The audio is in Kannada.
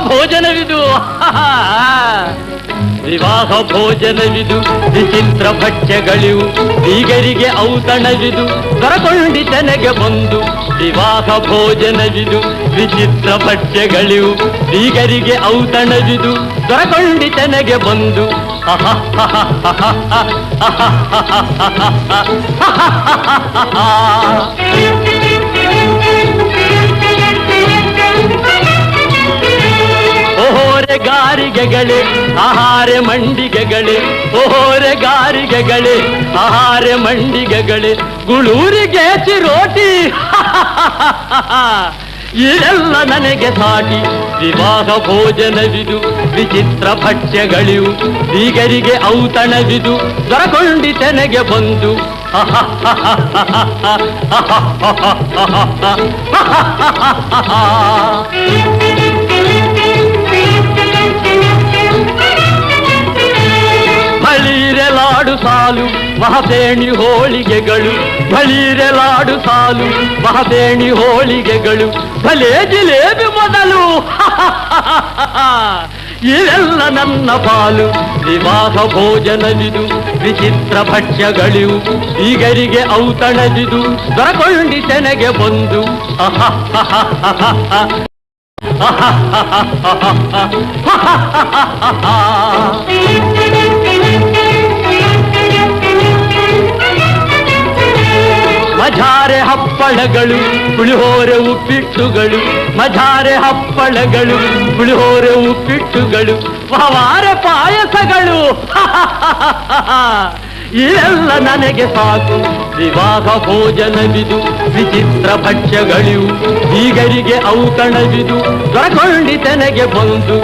ಭೋಜನವಿದು ವಿವಾಹ ಭೋಜನವಿದು ವಿಚಿತ್ರ ಭಕ್ಷ್ಯಗಳಿವು ಬೀಗರಿಗೆ ಔತಣವಿದು ದೊರಕೊಂಡಿತನೆಗೆ ಬಂದು ವಿವಾಹ ಭೋಜನವಿದು ವಿಚಿತ್ರ ಭಕ್ಷ್ಯಗಳಿವು ಬೀಗರಿಗೆ ಔತಣವಿದು ದೊರಕೊಂಡಿತನೆಗೆ ಬಂದು ಓಹೋರೆ ಗಾರಿಗೆಗಳೇ ಆಹಾರ ಮಂಡಿಗೆಗಳೇ ಓಹೋರೆ ಗಾರಿಗೆಗಳೇ ಆಹಾರ ಮಂಡಿಗೆಗಳೇ ಗುಳೂರಿಗೆ ಚಿರೋಟಿ ಇದೆಲ್ಲ ನನಗೆ ಸಾಟಿ ವಿವಾಹ ಭೋಜನವಿದು ವಿಚಿತ್ರ ಭಕ್ಷ್ಯಗಳಿವು ಬೀಗರಿಗೆ ಔತಣವಿದು ದೊರಕೊಂಡಿತನೆಗೆ ಬಂದು ಬಳಿರೆಲಾಡು ಸಾಲು ಮಹಬೇಣಿ ಹೋಳಿಗೆಗಳು ಬಳಿರೆಲಾಡು ಸಾಲು ಮಹಬೇಣಿ ಹೋಳಿಗೆಗಳು ಭಲೇ ಜಿಲೇಬಿ ಮೊದಲು ಇವೆಲ್ಲ ನನ್ನ ಪಾಲು ವಿವಾಹ ಭೋಜನವಿದು ವಿಚಿತ್ರ ಭಕ್ಷ್ಯಗಳಿವು ಬೀಗರಿಗೆ ಔತಣವಿದು ದೊರಕೊಂಡಿತನೆಗೆ ಬಂದು ಮಜಾರೆ ಹಪ್ಪಳಗಳು ಪುಳಿಹೋರೆ ಉಪ್ಪಿಟ್ಟುಗಳು ಮಜಾರೆ ಹಪ್ಪಳಗಳು ಪುಳಿಹೋರೆ ಉಪ್ಪಿಟ್ಟುಗಳು ವಾರ ಪಾಯಸಗಳು ಇವೆಲ್ಲ ನನಗೆ ಸಾಕು ವಿವಾಹ ಭೋಜನವಿದು ವಿಚಿತ್ರ ಭಕ್ಷ್ಯಗಳಿವು ಬೀಗರಿಗೆ ಔತಣವಿದು ದೊರಕೊಂಡಿತನೆಗೆ ಬಂದು